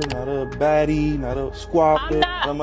not a baddie, not a squawker, I'm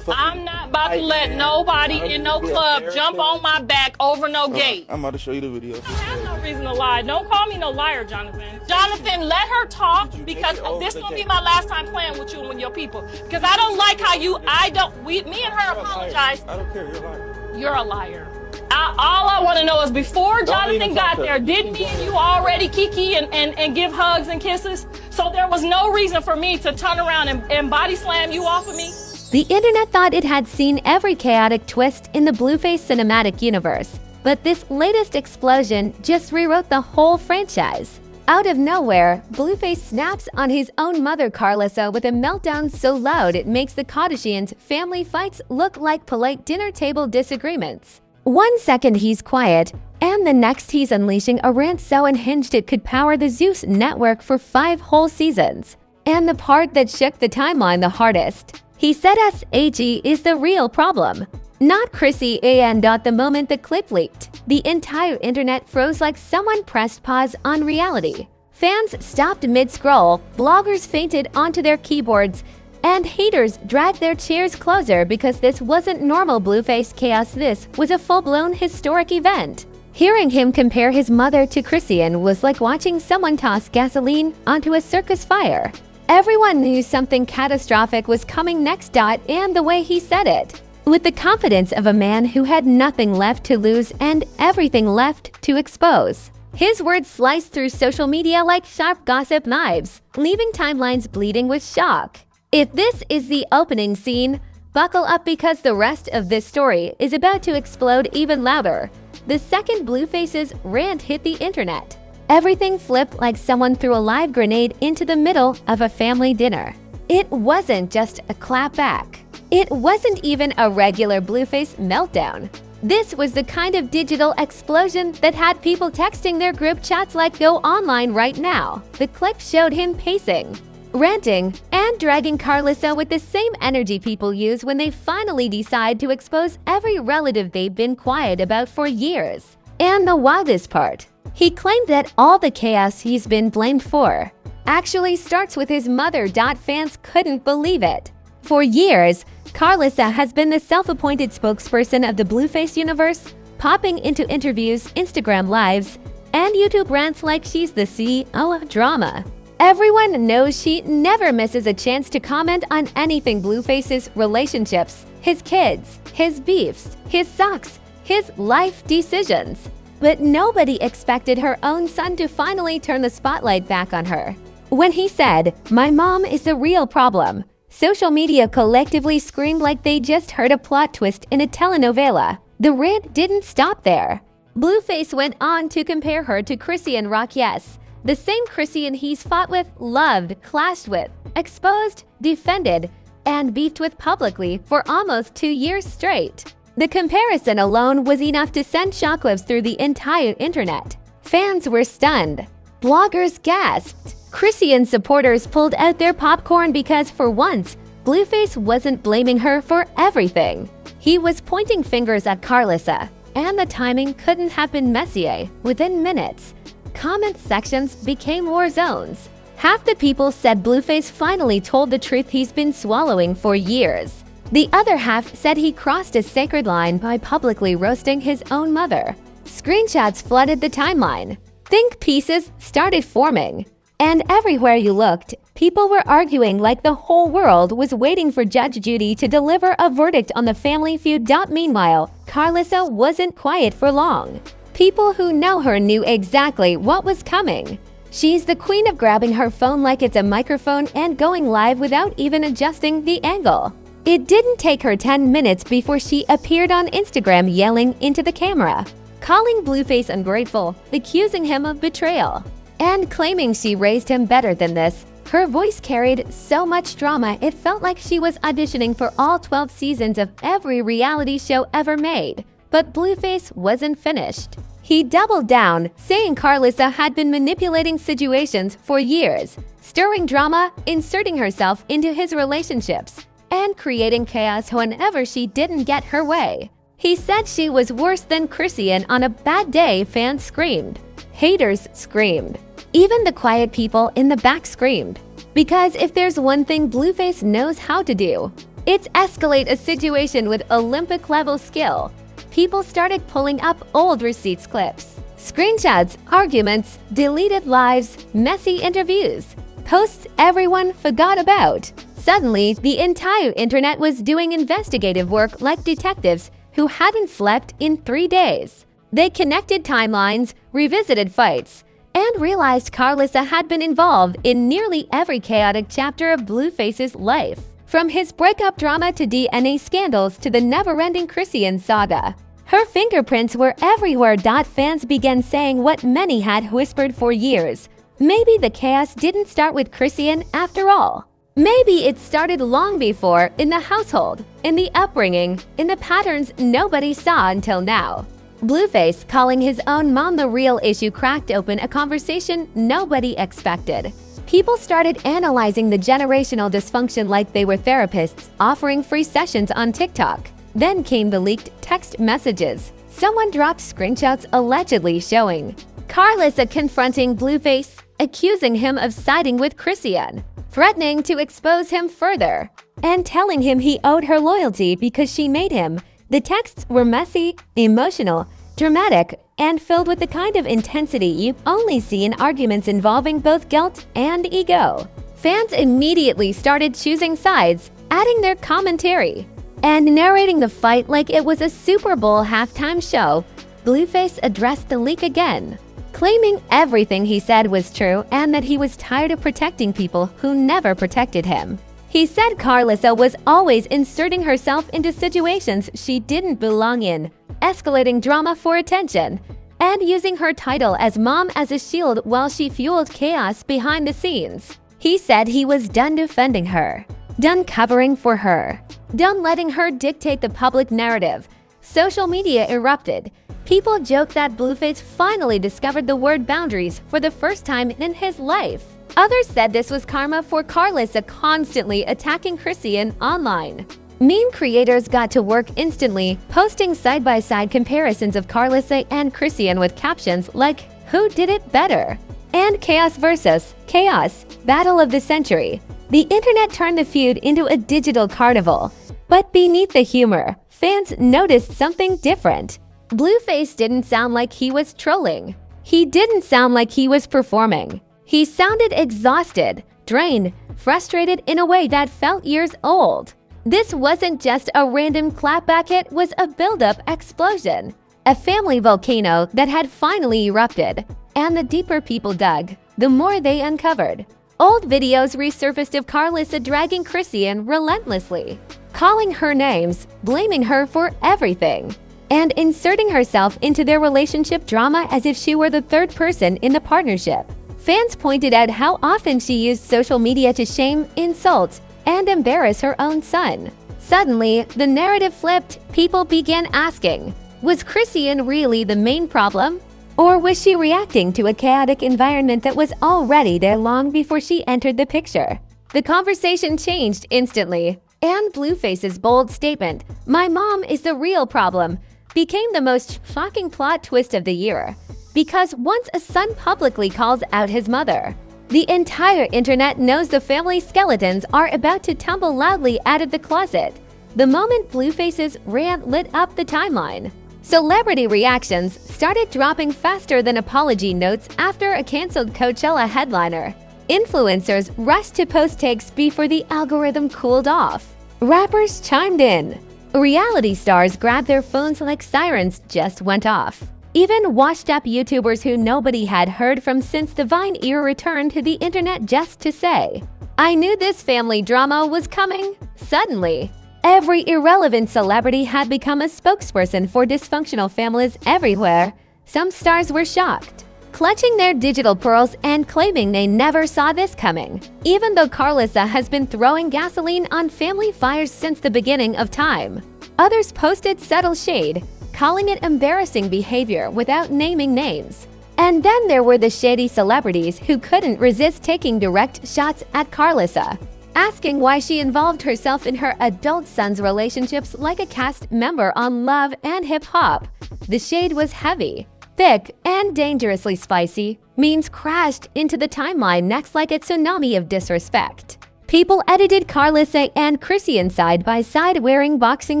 not about to let nobody in no club jump on my back over no gate. I'm about to show you the video. I have no reason to lie. Don't call me no liar, Jonathan. Jonathan, let her talk because this is gonna be my last time playing with you and with your people. Because I don't like how me and her apologize. I don't care, you're a liar. You're a liar. All I want to know is before Jonathan got there, did me and you already kiki and give hugs and kisses? So there was no reason for me to turn around and body slam you off of me? The internet thought it had seen every chaotic twist in the Blueface cinematic universe, but this latest explosion just rewrote the whole franchise. Out of nowhere, Blueface snaps on his own mother Karlissa with a meltdown so loud it makes the Kardashians' family fights look like polite dinner table disagreements. 1 second he's quiet, and the next he's unleashing a rant so unhinged it could power the Zeus network for 5 whole seasons. And the part that shook the timeline the hardest, he said SAG is the real problem, not Chrisean. The moment the clip leaked, the entire internet froze like someone pressed pause on reality. Fans stopped mid-scroll, bloggers fainted onto their keyboards, and haters dragged their chairs closer because this wasn't normal Blueface chaos. This was a full-blown historic event. Hearing him compare his mother to Chrisean was like watching someone toss gasoline onto a circus fire. Everyone knew something catastrophic was coming next. And the way he said it, with the confidence of a man who had nothing left to lose and everything left to expose. His words sliced through social media like sharp gossip knives, leaving timelines bleeding with shock. If this is the opening scene, buckle up because the rest of this story is about to explode even louder. The second Blueface's rant hit the internet, everything flipped like someone threw a live grenade into the middle of a family dinner. It wasn't just a clapback. It wasn't even a regular Blueface meltdown. This was the kind of digital explosion that had people texting their group chats like go online right now. The clip showed him pacing, ranting, and dragging Karlissa with the same energy people use when they finally decide to expose every relative they've been quiet about for years. And the wildest part, he claimed that all the chaos he's been blamed for actually starts with his mother. Fans couldn't believe it. For years, Karlissa has been the self-appointed spokesperson of the Blueface universe, popping into interviews, Instagram lives, and YouTube rants like she's the CEO of drama. Everyone knows she never misses a chance to comment on anything Blueface's relationships, his kids, his beefs, his socks, his life decisions. But nobody expected her own son to finally turn the spotlight back on her. When he said, "My mom is the real problem," social media collectively screamed like they just heard a plot twist in a telenovela. The rant didn't stop there. Blueface went on to compare her to Chrisean Rock. Yes, the same Chrisean he's fought with, loved, clashed with, exposed, defended, and beefed with publicly for almost 2 years straight. The comparison alone was enough to send shockwaves through the entire internet. Fans were stunned. Bloggers gasped. Chrisean supporters pulled out their popcorn because for once, Blueface wasn't blaming her for everything. He was pointing fingers at Karlissa, and the timing couldn't have been messier. Within minutes, comment sections became war zones. Half the people said Blueface finally told the truth he's been swallowing for years. The other half said he crossed a sacred line by publicly roasting his own mother. Screenshots flooded the timeline. Think pieces started forming. And everywhere you looked, people were arguing like the whole world was waiting for Judge Judy to deliver a verdict on the family feud. Meanwhile, Karlissa wasn't quiet for long. People who know her knew exactly what was coming. She's the queen of grabbing her phone like it's a microphone and going live without even adjusting the angle. It didn't take her 10 minutes before she appeared on Instagram yelling into the camera, calling Blueface ungrateful, accusing him of betrayal, and claiming she raised him better than this. Her voice carried so much drama it felt like she was auditioning for all 12 seasons of every reality show ever made. But Blueface wasn't finished. He doubled down, saying Karlissa had been manipulating situations for years, stirring drama, inserting herself into his relationships, and creating chaos whenever she didn't get her way. He said she was worse than Chrisean on a bad day. Fans screamed. Haters screamed. Even the quiet people in the back screamed. Because if there's one thing Blueface knows how to do, it's escalate a situation with Olympic-level skill. People started pulling up old receipts clips, screenshots, arguments, deleted lives, messy interviews, posts everyone forgot about. Suddenly, the entire internet was doing investigative work like detectives who hadn't slept in 3 days. They connected timelines, revisited fights, and realized Karlissa had been involved in nearly every chaotic chapter of Blueface's life. From his breakup drama to DNA scandals to the never-ending Chrisean saga. Her fingerprints were everywhere. Fans began saying what many had whispered for years. Maybe the chaos didn't start with Chrisean after all. Maybe it started long before, in the household, in the upbringing, in the patterns nobody saw until now. Blueface, calling his own mom the real issue, cracked open a conversation nobody expected. People started analyzing the generational dysfunction like they were therapists, offering free sessions on TikTok. Then came the leaked text messages. Someone dropped screenshots allegedly showing Karlissa confronting Blueface, accusing him of siding with Chrisean, threatening to expose him further, and telling him he owed her loyalty because she made him. The texts were messy, emotional, dramatic, and filled with the kind of intensity you only see in arguments involving both guilt and ego. Fans immediately started choosing sides, adding their commentary, and narrating the fight like it was a Super Bowl halftime show. Blueface addressed the leak again, claiming everything he said was true and that he was tired of protecting people who never protected him. He said Karlissa was always inserting herself into situations she didn't belong in, escalating drama for attention, and using her title as mom as a shield while she fueled chaos behind the scenes. He said he was done defending her, done covering for her, done letting her dictate the public narrative. Social media erupted. People joked that Blueface finally discovered the word boundaries for the first time in his life. Others said this was karma for Karlissa constantly attacking Chrisean online. Meme creators got to work instantly, posting side-by-side comparisons of Karlissa and Chrisean with captions like, "Who did it better?" and "Chaos versus Chaos, Battle of the Century." The internet turned the feud into a digital carnival. But beneath the humor, fans noticed something different. Blueface didn't sound like he was trolling. He didn't sound like he was performing. He sounded exhausted, drained, frustrated in a way that felt years old. This wasn't just a random clapback, it was a build-up explosion. A family volcano that had finally erupted. And the deeper people dug, the more they uncovered. Old videos resurfaced of Karlissa dragging Chrisean relentlessly, calling her names, blaming her for everything, and inserting herself into their relationship drama as if she were the third person in the partnership. Fans pointed out how often she used social media to shame, insult, and embarrass her own son. Suddenly, the narrative flipped. People began asking, was Chrisean really the main problem? Or was she reacting to a chaotic environment that was already there long before she entered the picture? The conversation changed instantly, and Blueface's bold statement, "My mom is the real problem," became the most shocking plot twist of the year. Because once a son publicly calls out his mother, the entire internet knows the family skeletons are about to tumble loudly out of the closet. The moment Blueface's rant lit up the timeline, celebrity reactions started dropping faster than apology notes after a canceled Coachella headliner. Influencers rushed to post takes before the algorithm cooled off. Rappers chimed in. Reality stars grabbed their phones like sirens just went off. Even washed-up YouTubers who nobody had heard from since the Vine era returned to the internet just to say, "I knew this family drama was coming." Suddenly, every irrelevant celebrity had become a spokesperson for dysfunctional families everywhere. Some stars were shocked, clutching their digital pearls and claiming they never saw this coming. Even though Karlissa has been throwing gasoline on family fires since the beginning of time, others posted subtle shade, calling it embarrassing behavior without naming names. And then there were the shady celebrities who couldn't resist taking direct shots at Karlissa, asking why she involved herself in her adult son's relationships like a cast member on Love and Hip Hop. The shade was heavy. Thick and dangerously spicy memes crashed into the timeline next like a tsunami of disrespect. People edited Karlissa and Chrisean side by side wearing boxing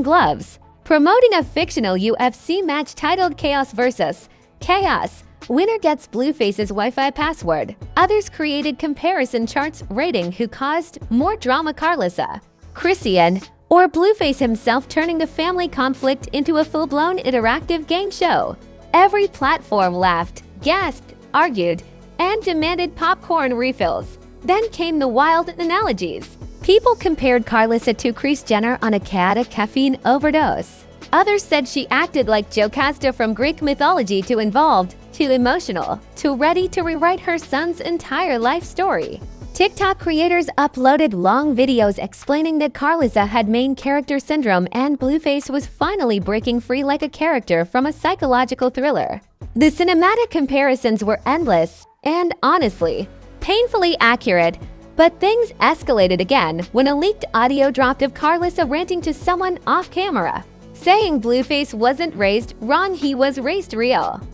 gloves, promoting a fictional UFC match titled Chaos vs. Chaos. Winner gets Blueface's Wi-Fi password. Others created comparison charts rating who caused more drama, Karlissa, Chrisean, or Blueface himself, turning the family conflict into a full-blown interactive game show. Every platform laughed, gasped, argued, and demanded popcorn refills. Then came the wild analogies. People compared Karlissa to Kris Jenner on a chaotic caffeine overdose. Others said she acted like Jocasta from Greek mythology, too involved, too emotional, too ready to rewrite her son's entire life story. TikTok creators uploaded long videos explaining that Karlissa had main character syndrome and Blueface was finally breaking free like a character from a psychological thriller. The cinematic comparisons were endless and, honestly, painfully accurate, but things escalated again when a leaked audio dropped of Karlissa ranting to someone off camera, saying Blueface wasn't raised wrong, he was raised real.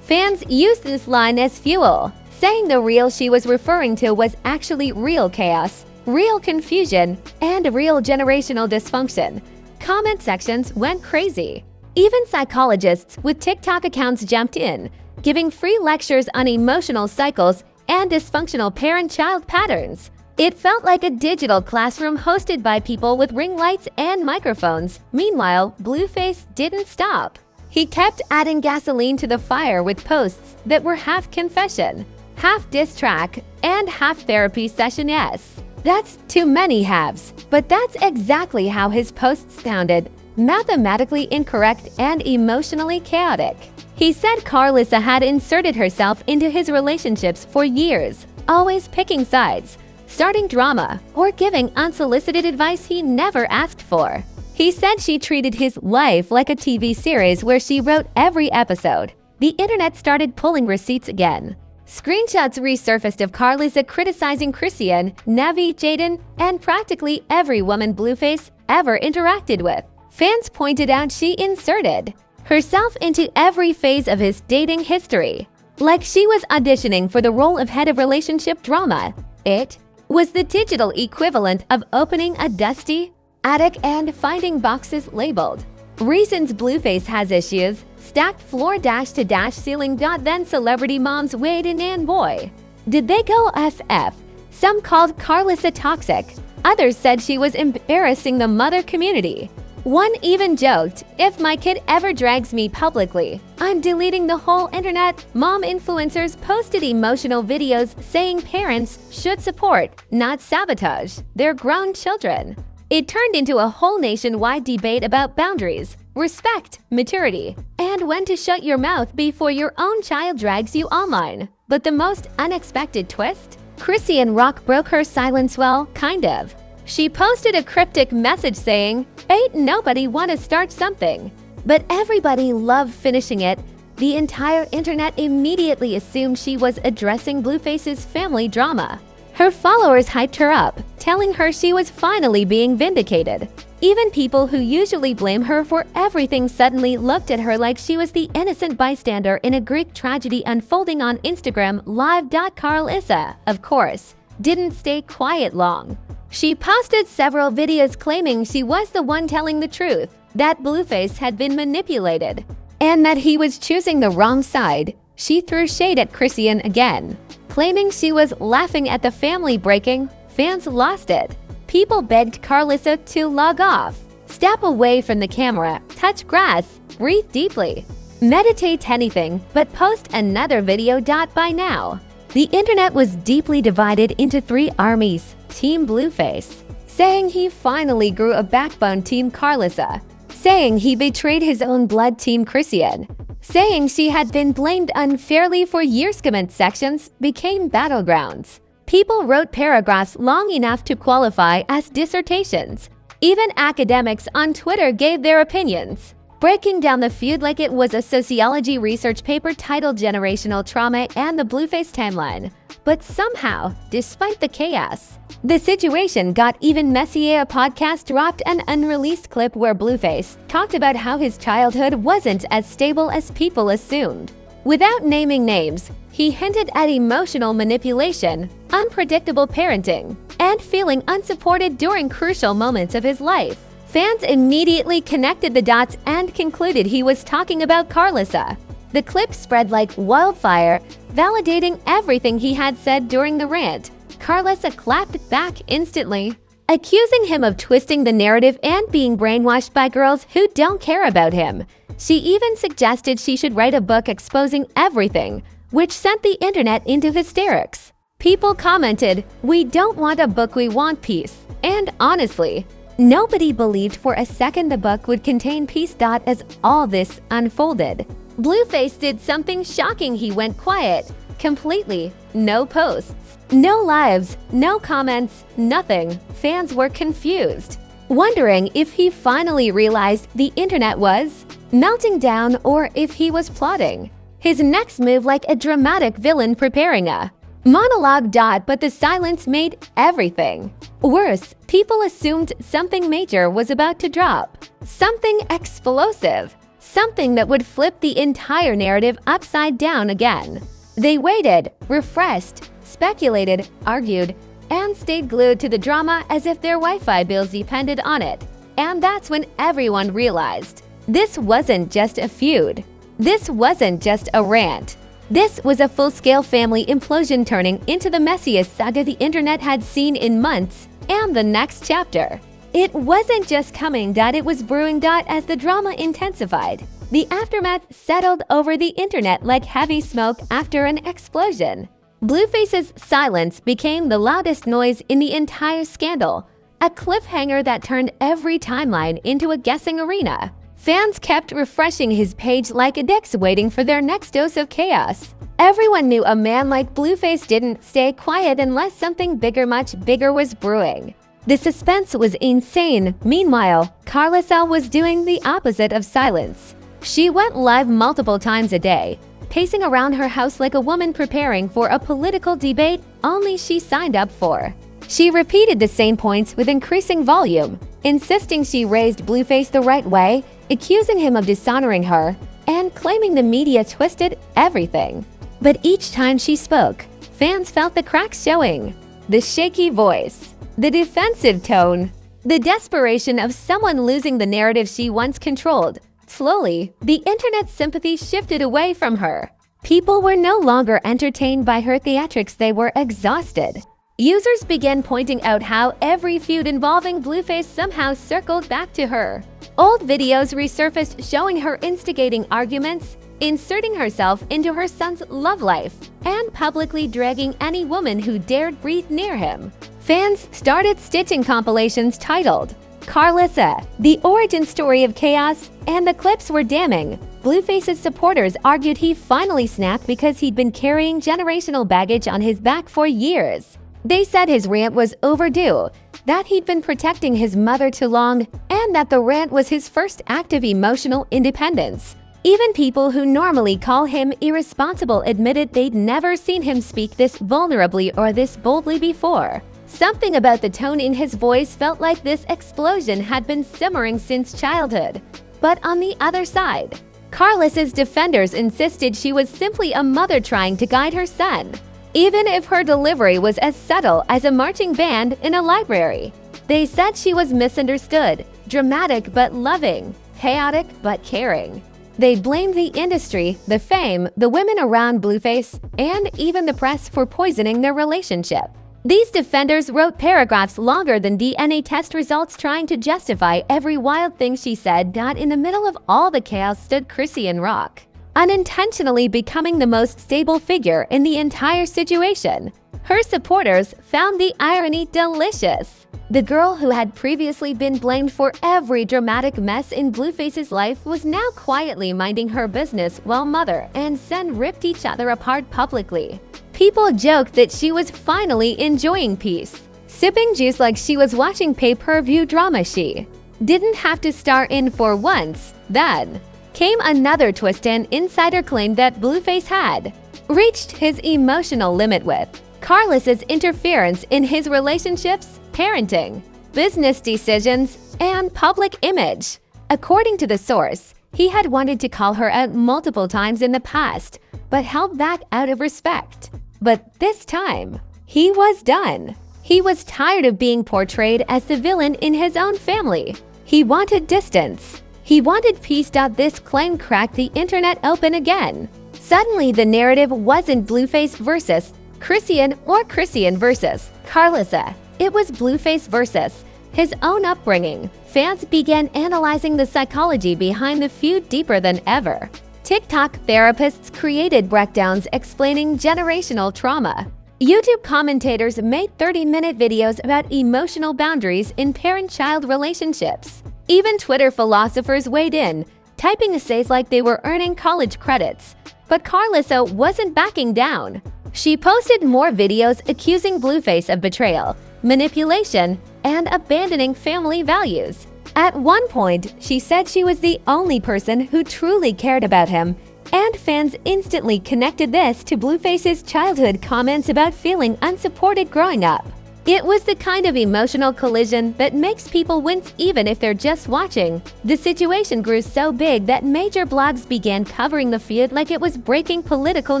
Fans used this line as fuel, saying the real she was referring to was actually real chaos, real confusion, and real generational dysfunction. Comment sections went crazy. Even psychologists with TikTok accounts jumped in, giving free lectures on emotional cycles and dysfunctional parent-child patterns. It felt like a digital classroom hosted by people with ring lights and microphones. Meanwhile, Blueface didn't stop. He kept adding gasoline to the fire with posts that were half confession, half diss track, and half therapy session. Yes, that's too many halves, but that's exactly how his posts sounded: mathematically incorrect and emotionally chaotic. He said Karlissa had inserted herself into his relationships for years, always picking sides, starting drama, or giving unsolicited advice he never asked for. He said she treated his life like a TV series where she wrote every episode. The internet started pulling receipts again. Screenshots resurfaced of Karlissa criticizing Chrisean, Navi, Jaden, and practically every woman Blueface ever interacted with. Fans pointed out she inserted herself into every phase of his dating history, like she was auditioning for the role of head of relationship drama. It was the digital equivalent of opening a dusty attic and finding boxes labeled reasons Blueface has issues, stacked floor to ceiling. Then celebrity moms weighed in, and boy, did they go FF. Some called Karlissa toxic. Others said she was embarrassing the mother community. One even joked, "If my kid ever drags me publicly, I'm deleting the whole internet." Mom influencers posted emotional videos saying parents should support, not sabotage, their grown children. It turned into a whole nationwide debate about boundaries, respect, maturity, and when to shut your mouth before your own child drags you online. But the most unexpected twist? Chrisean Rock broke her silence. Well, kind of. She posted a cryptic message saying, "Ain't nobody wanna start something," but everybody loved finishing it. The entire internet immediately assumed she was addressing Blueface's family drama. Her followers hyped her up, telling her she was finally being vindicated. Even people who usually blame her for everything suddenly looked at her like she was the innocent bystander in a Greek tragedy unfolding on Instagram Live. Karlissa, of course, didn't stay quiet long. She posted several videos claiming she was the one telling the truth, that Blueface had been manipulated, and that he was choosing the wrong side. She threw shade at Chrisean again, claiming she was laughing at the family breaking. Fans lost it. People begged Karlissa to log off, step away from the camera, touch grass, breathe deeply, meditate, anything but post another video. By now, the internet was deeply divided into three armies. Team Blueface, saying he finally grew a backbone. Team Karlissa, saying he betrayed his own blood. Team Chrisean, saying she had been blamed unfairly for years. Comment sections became battlegrounds. People wrote paragraphs long enough to qualify as dissertations. Even academics on Twitter gave their opinions, breaking down the feud like it was a sociology research paper titled Generational Trauma and the Blueface Timeline. But somehow, despite the chaos, The situation got even messier. A podcast dropped an unreleased clip where Blueface talked about how his childhood wasn't as stable as people assumed. Without naming names, he hinted at emotional manipulation, unpredictable parenting, and feeling unsupported during crucial moments of his life. Fans immediately connected the dots and concluded he was talking about Karlissa. The clip spread like wildfire, validating everything he had said during the rant. Karlissa clapped back instantly, accusing him of twisting the narrative and being brainwashed by girls who don't care about him. She even suggested she should write a book exposing everything, which sent the internet into hysterics. People commented, "We don't want a book, we want peace." And honestly, nobody believed for a second the book would contain peace. As all this unfolded, Blueface did something shocking. He went quiet. Completely. No posts, no lives, no comments, nothing. Fans were confused, wondering if he finally realized the internet was melting down or if he was plotting his next move like a dramatic villain preparing a monologue. But the silence made everything worse. People assumed something major was about to drop, something explosive, something that would flip the entire narrative upside down again. They waited, refreshed, speculated, argued, and stayed glued to the drama as if their Wi-Fi bills depended on it. And that's when everyone realized this wasn't just a feud. This wasn't just a rant. This was a full-scale family implosion turning into the messiest saga the internet had seen in months. And the next chapter. It wasn't just coming, it was brewing. As the drama intensified, the aftermath settled over the internet like heavy smoke after an explosion. Blueface's silence became the loudest noise in the entire scandal, a cliffhanger that turned every timeline into a guessing arena. Fans kept refreshing his page like addicts waiting for their next dose of chaos. Everyone knew a man like Blueface didn't stay quiet unless something bigger, much bigger, was brewing. The suspense was insane. Meanwhile, Karlissa was doing the opposite of silence. She went live multiple times a day, pacing around her house like a woman preparing for a political debate only she signed up for. She repeated the same points with increasing volume, insisting she raised Blueface the right way, accusing him of dishonoring her, and claiming the media twisted everything. But each time she spoke, fans felt the cracks showing. The shaky voice, the defensive tone, the desperation of someone losing the narrative she once controlled. Slowly, the internet's sympathy shifted away from her. People were no longer entertained by her theatrics, they were exhausted. Users began pointing out how every feud involving Blueface somehow circled back to her. Old videos resurfaced showing her instigating arguments, inserting herself into her son's love life, and publicly dragging any woman who dared breathe near him. Fans started stitching compilations titled Karlissa, the origin story of chaos, and the clips were damning. Blueface's supporters argued he finally snapped because he'd been carrying generational baggage on his back for years. They said his rant was overdue, that he'd been protecting his mother too long, and that the rant was his first act of emotional independence. Even people who normally call him irresponsible admitted they'd never seen him speak this vulnerably or this boldly before. Something about the tone in his voice felt like this explosion had been simmering since childhood. But on the other side, Karlissa's defenders insisted she was simply a mother trying to guide her son, even if her delivery was as subtle as a marching band in a library. They said she was misunderstood, dramatic but loving, chaotic but caring. They blamed the industry, the fame, the women around Blueface, and even the press for poisoning their relationship. These defenders wrote paragraphs longer than DNA test results trying to justify every wild thing she said. In the middle of all the chaos stood Chrisean, unintentionally becoming the most stable figure in the entire situation. Her supporters found the irony delicious. The girl who had previously been blamed for every dramatic mess in Blueface's life was now quietly minding her business while mother and son ripped each other apart publicly. People joked that she was finally enjoying peace, sipping juice like she was watching pay-per-view drama she didn't have to star in for once. Then came another twist. An insider claimed that Blueface had reached his emotional limit with Karlissa's interference in his relationships, parenting, business decisions, and public image. According to the source, he had wanted to call her out multiple times in the past, but held back out of respect. But this time, he was done. He was tired of being portrayed as the villain in his own family. He wanted distance. He wanted peace. This claim cracked the internet open again. Suddenly, the narrative wasn't Blueface versus Chrisean or Chrisean versus Karlissa. It was Blueface versus his own upbringing. Fans began analyzing the psychology behind the feud deeper than ever. TikTok therapists created breakdowns explaining generational trauma. YouTube commentators made 30-minute videos about emotional boundaries in parent-child relationships. Even Twitter philosophers weighed in, typing essays like they were earning college credits. But Karlissa wasn't backing down. She posted more videos accusing Blueface of betrayal, manipulation, and abandoning family values. At one point, she said she was the only person who truly cared about him, and fans instantly connected this to Blueface's childhood comments about feeling unsupported growing up. It was the kind of emotional collision that makes people wince even if they're just watching. The situation grew so big that major blogs began covering the feud like it was breaking political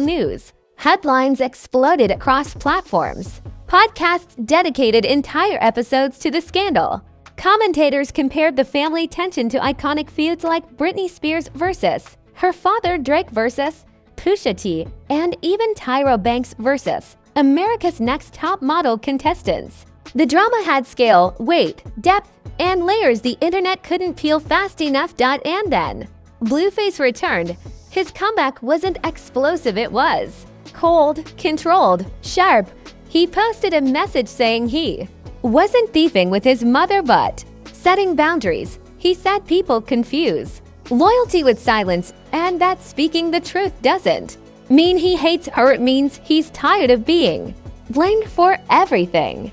news. Headlines exploded across platforms. Podcasts dedicated entire episodes to the scandal. Commentators compared the family tension to iconic feuds like Britney Spears versus her father Drake versus Pusha T, and even Tyra Banks versus America's Next Top Model contestants. The drama had scale, weight, depth, and layers the internet couldn't peel fast enough. And then, Blueface returned. His comeback wasn't explosive, it was cold, controlled, sharp. He posted a message saying he wasn't thieving with his mother but setting boundaries. He said people confuse loyalty with silence, and that speaking the truth doesn't mean he hates her. It means he's tired of being blamed for everything.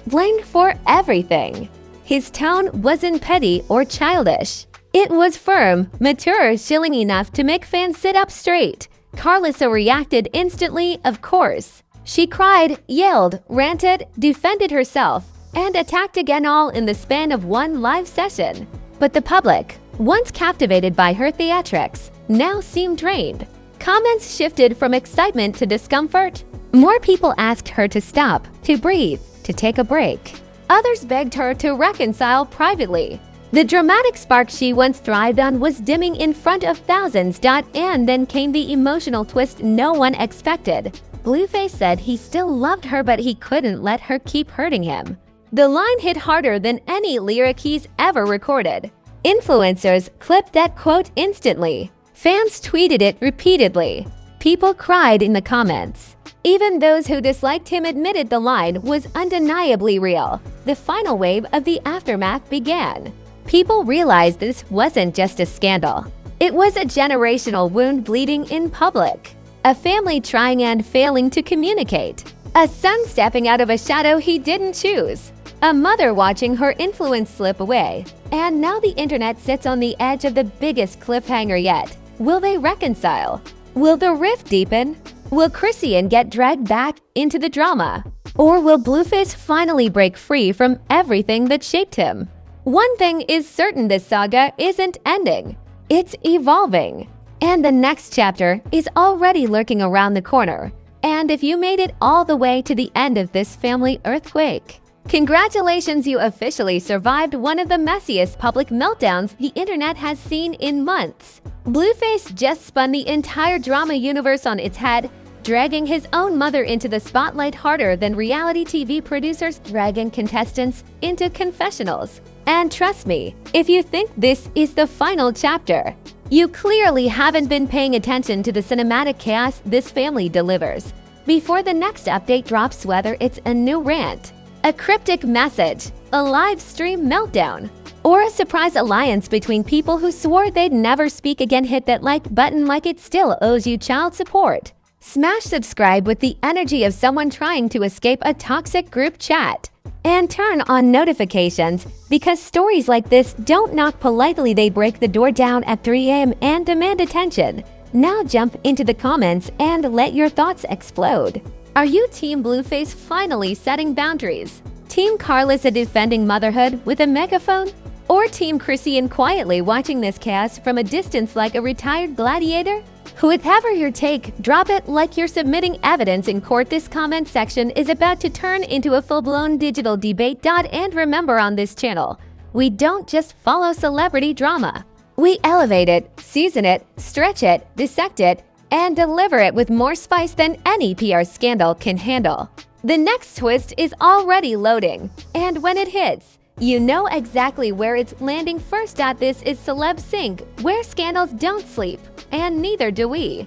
Blamed for everything. His tone wasn't petty or childish. It was firm, mature, chilling enough to make fans sit up straight. Karlissa reacted instantly, of course. She cried, yelled, ranted, defended herself, and attacked again, all in the span of one live session. But the public, once captivated by her theatrics, now seemed drained. Comments shifted from excitement to discomfort. More people asked her to stop, to breathe, to take a break. Others begged her to reconcile privately. The dramatic spark she once thrived on was dimming in front of thousands. And then came the emotional twist no one expected. Blueface said he still loved her, but he couldn't let her keep hurting him. The line hit harder than any lyric he's ever recorded. Influencers clipped that quote instantly. Fans tweeted it repeatedly. People cried in the comments. Even those who disliked him admitted the line was undeniably real. The final wave of the aftermath began. People realized this wasn't just a scandal. It was a generational wound bleeding in public. A family trying and failing to communicate. A son stepping out of a shadow he didn't choose. A mother watching her influence slip away. And now the internet sits on the edge of the biggest cliffhanger yet. Will they reconcile? Will the rift deepen? Will Chrisean get dragged back into the drama? Or will Blueface finally break free from everything that shaped him? One thing is certain, this saga isn't ending. It's evolving. And the next chapter is already lurking around the corner. And if you made it all the way to the end of this family earthquake, congratulations, you officially survived one of the messiest public meltdowns the internet has seen in months. Blueface just spun the entire drama universe on its head, dragging his own mother into the spotlight harder than reality TV producers dragging contestants into confessionals. And trust me, if you think this is the final chapter, you clearly haven't been paying attention to the cinematic chaos this family delivers. Before the next update drops, whether it's a new rant, a cryptic message, a live stream meltdown, or a surprise alliance between people who swore they'd never speak again, hit that like button like it still owes you child support. Smash subscribe with the energy of someone trying to escape a toxic group chat. And turn on notifications, because stories like this don't knock politely, they break the door down at 3 a.m. and demand attention. Now jump into the comments and let your thoughts explode. Are you Team Blueface finally setting boundaries? Team Karlissa defending motherhood with a megaphone? Or Team Chrisean quietly watching this chaos from a distance like a retired gladiator? Whatever your take, drop it like you're submitting evidence in court. This comment section is about to turn into a full-blown digital debate. And remember, on this channel, we don't just follow celebrity drama. We elevate it, season it, stretch it, dissect it, and deliver it with more spice than any PR scandal can handle. The next twist is already loading, and when it hits, you know exactly where it's landing. First at this is Celeb Sync, where scandals don't sleep, and neither do we.